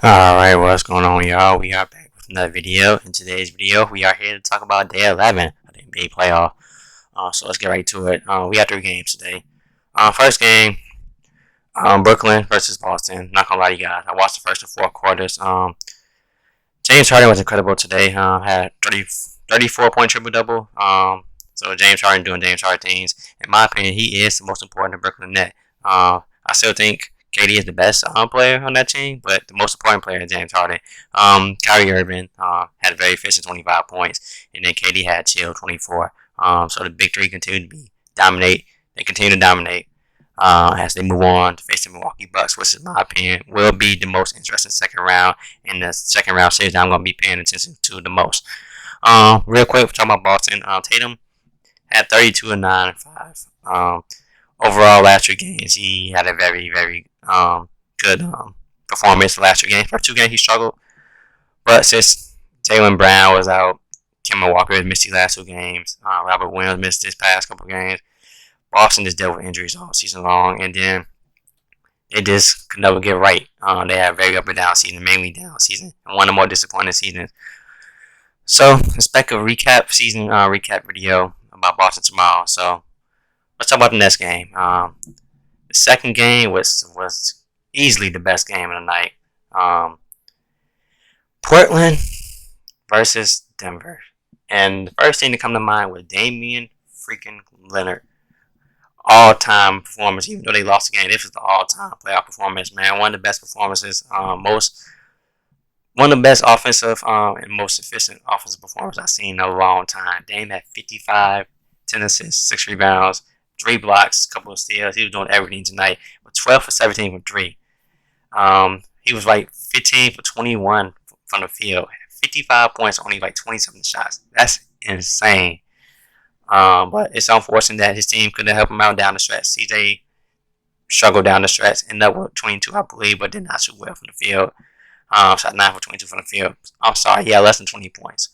Alright, what's going on, y'all? We are back with another video. In today's video, we are here to talk about day 11 of the NBA playoff. So let's get right to it. We got 3 games today. First game, Brooklyn versus Boston. Not gonna lie to you guys, I watched the first and fourth quarters. James Harden was incredible today. Had 34-point triple-double. So James Harden doing James Harden things. In my opinion, he is the most important Brooklyn net. I still think KD is the best player on that team, but the most important player is James Harden. Kyrie Irving had a very efficient 25 points, and then KD had chill 24. So the big three continue to dominate. They continue to dominate as they move on to face the Milwaukee Bucks, which, in my opinion, will be the most interesting second round in the second round series that I'm going to be paying attention to the most. Real quick, we're talking about Boston. Tatum had 32 and 9 and 5. Overall, last 3 games, he had a very, very good performance. The last 3 games. First 2 games, he struggled. But since Jaylen Brown was out, Kemba Walker has missed these last 2 games. Robert Williams missed this past couple games. Boston just dealt with injuries all season long. And then they just could never get right. They had a very up and down season, mainly down season. And one of the more disappointing seasons. So, expect a recap video about Boston tomorrow. So, let's talk about the next game. The second game was easily the best game of the night. Portland versus Denver. And the first thing to come to mind was Damian freaking Lillard. All-time performance, even though they lost the game. This was the all-time playoff performance, man. One of the best performances, one of the best offensive and most efficient offensive performances I've seen in a long time. Dame had 55, 10 assists, 6 rebounds, 3 blocks, a couple of steals. He was doing everything tonight. With 12 for 17 from 3. He was like 15 for 21 from the field. 55 points, only like 27 shots. That's insane. But it's unfortunate that his team couldn't help him out down the stretch. CJ struggled down the stretch, ended up with 22, I believe, but did not shoot well from the field. Shot 9 for 22 from the field. I'm sorry, he had less than 20 points.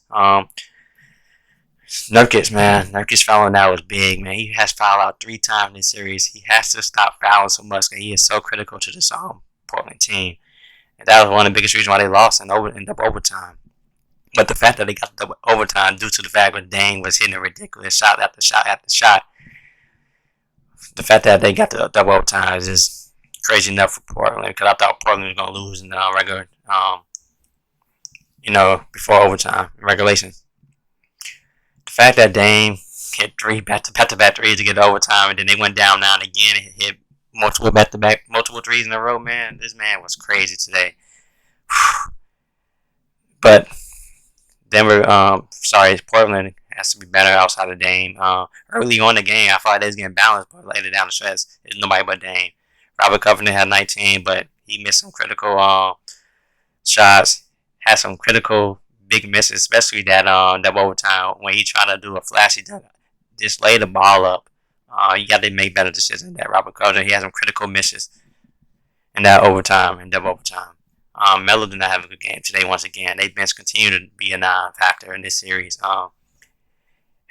Nurkic, man. Nurkic fouling out was big, man. He has fouled out 3 times in this series. He has to stop fouling so much because he is so critical to this Portland team. And that was one of the biggest reasons why they lost in double overtime. But the fact that they got double overtime due to the fact that Dame was hitting a ridiculous shot after shot after shot. The fact that they got the double overtime is just crazy enough for Portland, because I thought Portland was going to lose in the regular, before overtime, regulation. The fact that Dame hit 3 back-to-back threes to get to overtime, and then they went down now and again and hit multiple threes in a row, man. This man was crazy today. But Portland has to be better outside of Dame. Early on in the game, I thought they was getting balanced, but later down the stretch, there's nobody but Dame. Robert Covington had 19, but he missed some critical shots. Had some critical big misses, especially that double overtime when he tried to do a flashy dunk. Just lay the ball up. You got to make better decisions than that. Robert Covington, he had some critical misses in that overtime and double overtime. Melo did not have a good game today once again. They bench continue to be a non-factor in this series.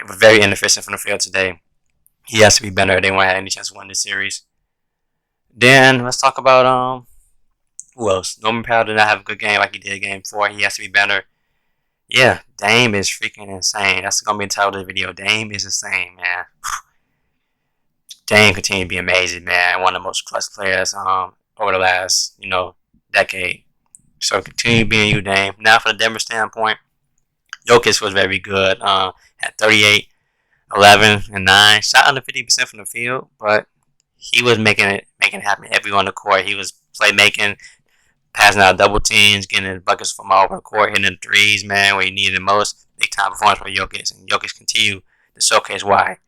It was very inefficient from the field today. He has to be better if they want to have any chance to win this series. Then let's talk about who else? Norman Powell did not have a good game like he did game 4. He has to be better. Yeah, Dame is freaking insane. That's going to be the title of the video. Dame is insane, man. Dame continues to be amazing, man. One of the most clutch players over the last, decade. So continue being you, Dame. Now for the Denver standpoint, Jokic was very good. Had 38, 11, and 9. Shot under 50% from the field, but he was making it happen everywhere on the court. He was playmaking, passing out double teams, getting the buckets from all over the court, hitting the threes, man, where he needed the most. Big time performance for Jokic, and Jokic continue to showcase why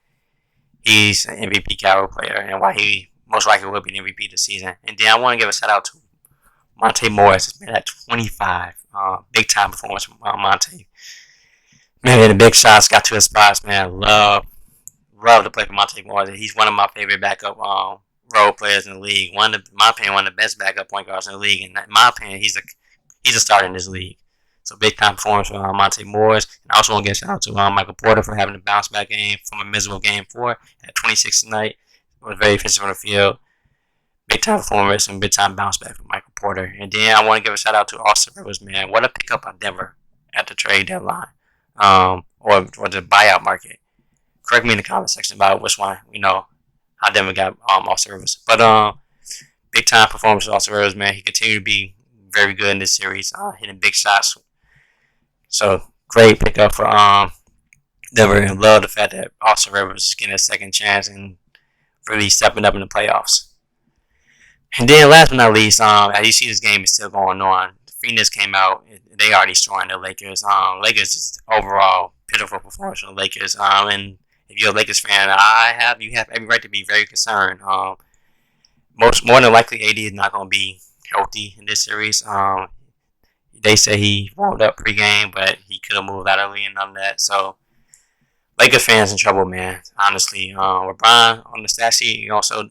he's an MVP caliber player and why he most likely will be the MVP this season. And then I want to give a shout out to Monte Morris. It's been at 25. Big time performance from Monte. Man, the big shots got to his spots, man. Love to play for Monte Morris. He's one of my favorite backup role players in the league. In my opinion, one of the best backup point guards in the league. And in my opinion, he's a starter in this league. So big time performance for Monte Morris. And I also want to give a shout out to Michael Porter for having a bounce back game from a miserable game 4 at 26 tonight. It was very efficient on the field. Big time performance and big time bounce back from Michael Porter. And then I want to give a shout out to Austin Rivers, man. What a pickup by Denver at the trade deadline, or the buyout market. Correct me in the comment section about which one, how Denver got Austin Rivers. But big time performance of Austin Rivers, man. He continued to be very good in this series, hitting big shots. So great pickup for Denver, and love the fact that Austin Rivers is getting a second chance and really stepping up in the playoffs. And then last but not least, as you see, this game is still going on. Phoenix came out; they already destroying the Lakers. Lakers just overall pitiful performance from the Lakers. And if you're a Lakers fan, you have every right to be very concerned. More than likely, AD is not going to be healthy in this series. They say he warmed up pregame, but he could have moved out early and none of that. So Lakers fans in trouble, man. Honestly, LeBron on the stat sheet, he also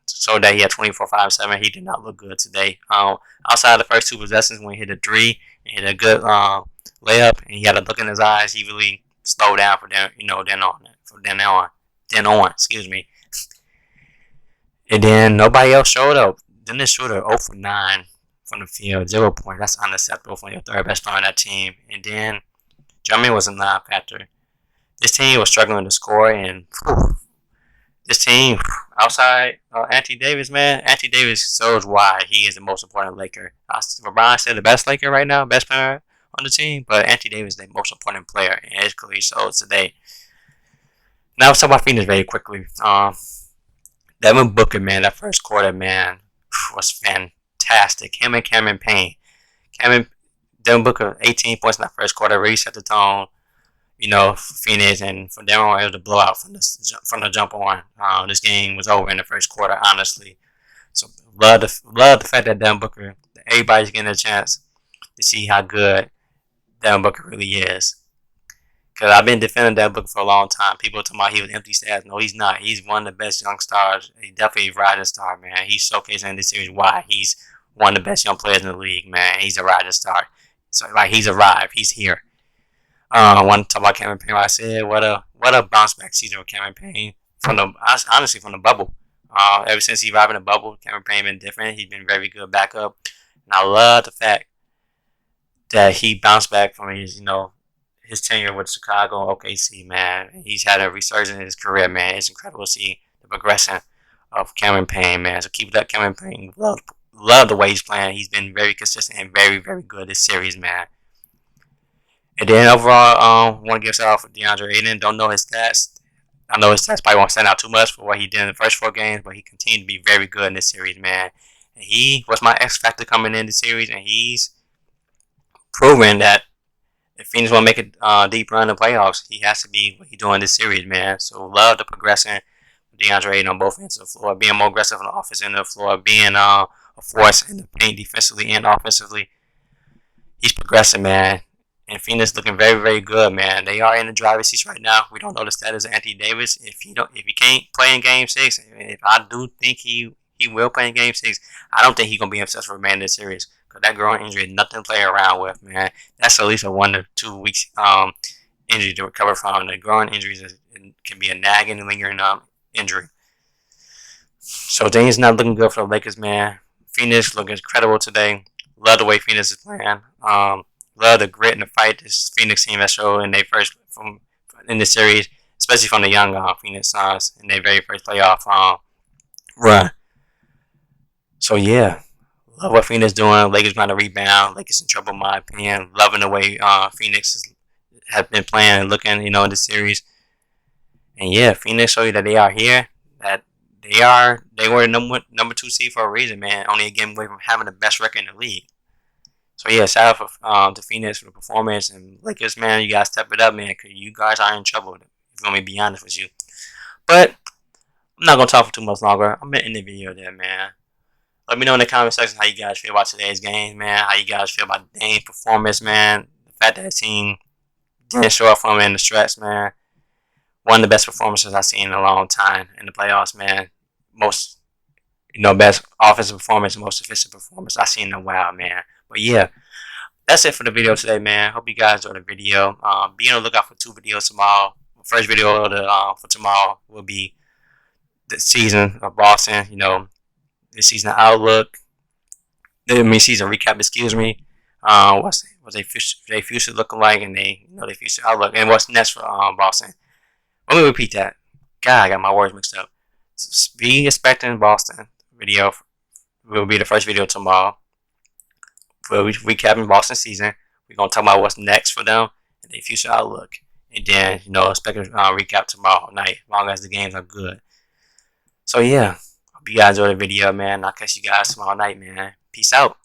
showed that he had 24, 5, 7. He did not look good today. Outside of the first two possessions, when he hit a three and hit a good layup, and he had a look in his eyes, he really slowed down then on. Excuse me. And then nobody else showed up. Dennis Schroeder 0 for 9 from the field, 0 points. That's unacceptable from your third best player on that team. And then Drummond was a non-factor. This team was struggling to score, and this team, outside Anthony Davis, man, Anthony Davis shows why he is the most important Laker. LeBron said the best Laker right now, best player on the team, but Anthony Davis is the most important player, and it's clearly showed today. Now let's talk about Phoenix very quickly. Devin Booker, man, that first quarter, man, was fantastic. Him and Cameron Payne. Devin Booker, 18 points in that first quarter, really set the tone, for Phoenix, and for them, it was a blowout from the jump on. This game was over in the first quarter, honestly. So love the fact that Devin Booker, everybody's getting a chance to see how good Devin Booker really is. Because I've been defending Devin Booker for a long time. People are talking about he was empty stats. No, he's not. He's one of the best young stars. He's definitely a rising star, man. He's showcasing in this series why he's one of the best young players in the league, man. He's a rising star. So, he's arrived. He's here. I want to talk about Cameron Payne. Like I said, what a bounce back season with Cameron Payne honestly from the bubble. Ever since he arrived in the bubble, Cameron Payne been different. He's been very good backup, and I love the fact that he bounced back from his tenure with Chicago OKC, man. He's had a resurgence in his career, man. It's incredible to see the progression of Cameron Payne, man. So keep it up, Cameron Payne. Love the way he's playing. He's been very consistent and very, very good this series, man. And then overall, want to give a shout out for DeAndre Ayton. Don't know his stats. I know his stats probably won't stand out too much for what he did in the first 4 games, but he continued to be very good in this series, man. And he was my X factor coming in the series, and he's proven that if Phoenix want to make a deep run in the playoffs, he has to be what he's doing this series, man. So love the progression of DeAndre Ayton on both ends of the floor, being more aggressive on the offensive end of the floor, being a force in the paint defensively and offensively. He's progressing, man. And Phoenix looking very, very good, man. They are in the driver's seat right now. We don't know the status of Anthony Davis. If he can't play in Game 6, if I do think he will play in Game 6, I don't think he's gonna be a successful man in this series. Cause that groin injury is nothing to play around with, man. That's at least a 1 to 2 weeks injury to recover from. The groin injuries can be a nagging, lingering injury. So things not looking good for the Lakers, man. Phoenix looking incredible today. Love the way Phoenix is playing. Love the grit and the fight this Phoenix team has shown in in the series, especially from the young Phoenix Suns in their very first playoff run. So yeah, love what Phoenix doing. Lakers trying to rebound. Lakers in trouble, in my opinion. Loving the way Phoenix has been playing and looking, in the series. And yeah, Phoenix show you that they are here. That they were the number 2 seed for a reason, man. Only a game away from having the best record in the league. So yeah, shout out to Phoenix for the performance, and Lakers, man, you guys step it up, man, because you guys are in trouble. If I'm gonna be honest with you, but I'm not gonna talk for too much longer. I'm gonna end the video there, man. Let me know in the comment section how you guys feel about today's game, man. How you guys feel about Dame's performance, man. The fact that his team didn't show up for him in the stretch, man. One of the best performances I've seen in a long time in the playoffs, man. Most, best offensive performance, most efficient performance I've seen in a while, man. But yeah, that's it for the video today, man. Hope you guys enjoyed the video. Be on the lookout for 2 videos tomorrow. The first video for tomorrow will be the season of Boston, the season outlook, the season recap. Excuse me. What's their future looking like, and their future outlook, and what's next for Boston. Let me repeat that. God, I got my words mixed up. Be expecting Boston video will be the first video tomorrow. We'll be recapping Boston season. We're gonna talk about what's next for them and their future outlook, and then expect a recap tomorrow night, as long as the games are good. So yeah, hope you guys enjoyed the video, man. I'll catch you guys tomorrow night, man. Peace out.